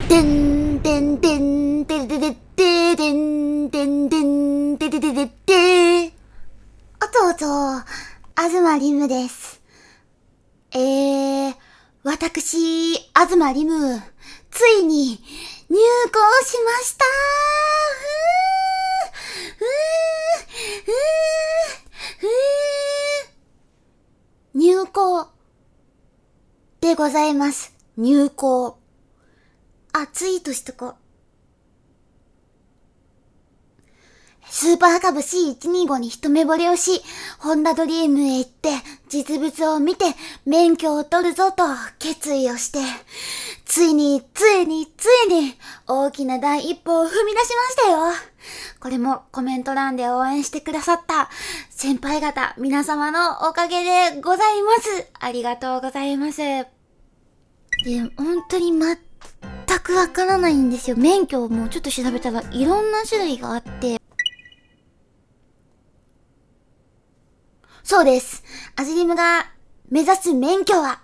てんてんてんてれてれててんてんてんてれてれて。弟、東リムです。私、東リム、ついに入校しました入校でございます。入校。ツイートしとこう。スーパーカブ C125 に一目惚れをし、ホンダドリームへ行って、実物を見て、免許を取るぞと決意をして、ついに、大きな第一歩を踏み出しましたよ。これもコメント欄で応援してくださった先輩方、皆様のおかげでございます。ありがとうございます。で、本当に全くわからないんですよ。免許をもうちょっと調べたらいろんな種類があって、そうです。アジリムが目指す免許は、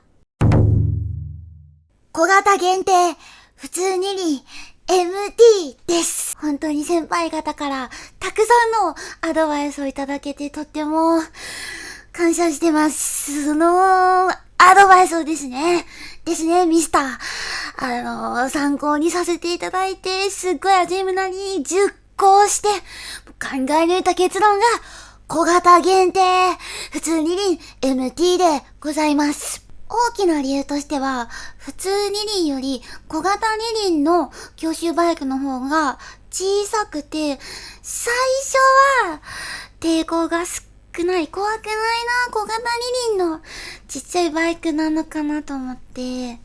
小型限定、普通二輪、MT です。本当に先輩方からたくさんのアドバイスをいただけてとっても感謝してます。そのアドバイスをですね、ミスター。参考にさせていただいて、すっごいアジリムなりに熟考して、考え抜いた結論が、小型限定、普通二輪 MT でございます。大きな理由としては、普通二輪より小型二輪の教習バイクの方が小さくて、最初は抵抗が少ない、怖くないな、小型二輪のちっちゃいバイクなのかなと思って、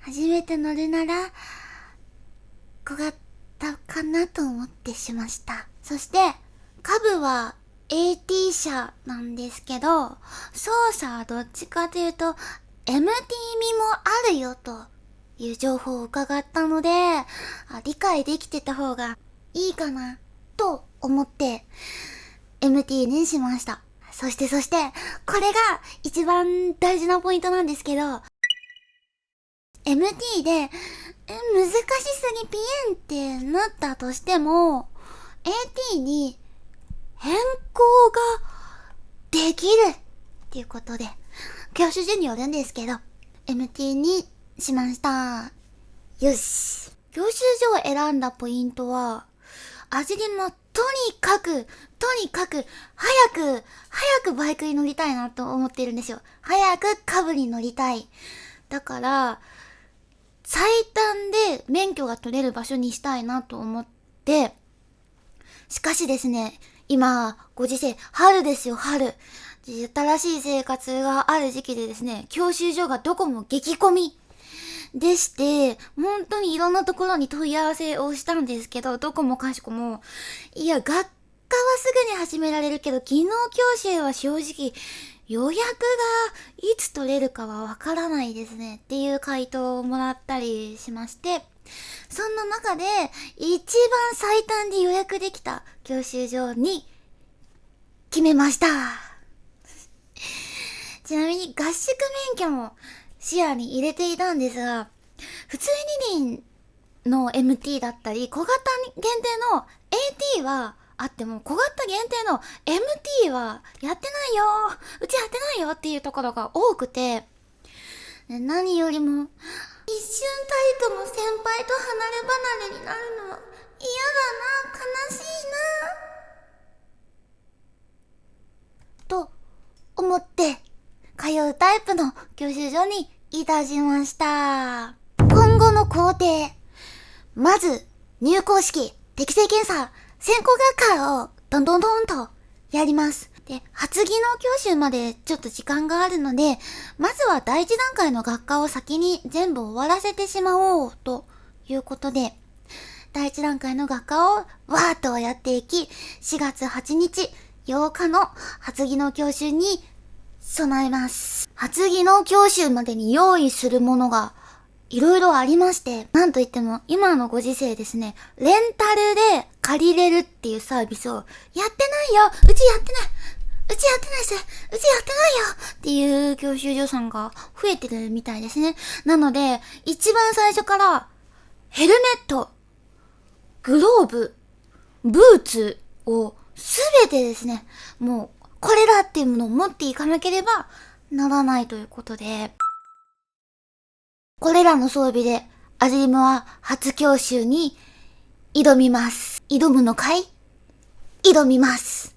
初めて乗るなら、小型かなと思ってしました。そして、カブは AT 車なんですけど、操作はどっちかというと MT 味もあるよという情報を伺ったので、理解できてた方がいいかなと思って MT にしました。そして、これが一番大事なポイントなんですけど、MT で難しすぎピエンってなったとしても AT に変更ができるっていうことで教習所によるんですけど MT にしました。よし。教習所を選んだポイントはアジリもとにかく早くバイクに乗りたいなと思ってるんですよ。早くカブに乗りたい。だから最短で免許が取れる場所にしたいなと思って、しかしですね、今、ご時世、春ですよ、春。新しい生活がある時期でですね、教習所がどこも激混みでして、本当にいろんなところに問い合わせをしたんですけど、どこもかしこも、いや、学科はすぐに始められるけど、技能教習は正直、予約がいつ取れるかはわからないですねっていう回答をもらったりしまして、そんな中で一番最短で予約できた教習所に決めました。ちなみに合宿免許も視野に入れていたんですが、普通二輪の MT だったり小型限定の AT はあっても小型限定の MT はやってないよ、うちやってないよっていうところが多くて、何よりも一瞬たりとも先輩と離れ離れになるのは嫌だな、悲しいなと思って通うタイプの教習所にいたしました。今後の工程、まず入校式、適正検査、先行学科をどんとやります。で、初技能教習までちょっと時間があるので、まずは第一段階の学科を先に全部終わらせてしまおうということで、第一段階の学科をわーっとやっていき、4月8日、8日の初技能教習に備えます。初技能教習までに用意するものがいろいろありまして、なんといっても今のご時世ですね、レンタルで借りれるっていうサービスをやってないよ、うちやってない、うちやってないっす。うちやってないよっていう教習所さんが増えてるみたいですね。なので、一番最初から、ヘルメット、グローブ、ブーツをすべてですね、もう、これだっていうものを持っていかなければならないということで、これらの装備で、アジリムは初教習に挑みます。挑むのかい？挑みます。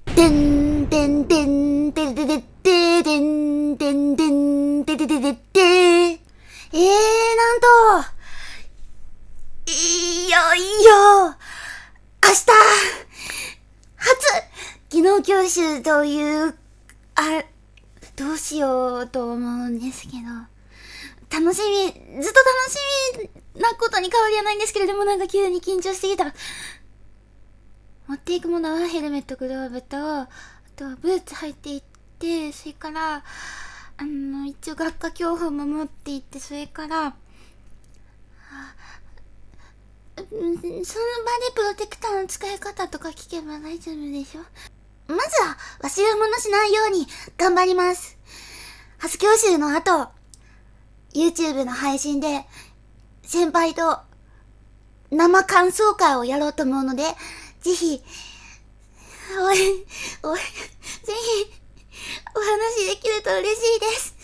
てんてんてんてれてれててんてんてんてれてれてなんと、いよいよ、明日、技能教習という、どうしようと思うんですけど、楽しみ、ずっと楽しみなことに変わりはないんですけれども、なんか急に緊張してきた。持っていくものはヘルメット、グローブと、あとはブーツ履いていって、それから、一応学科教本も持っていって、それから、その場でプロテクターの使い方とか聞けば大丈夫でしょ。まずは忘れ物しないように頑張ります。初教習の後、YouTube の配信で先輩と生感想会をやろうと思うので、ぜひ、ぜひ、お話できると嬉しいです。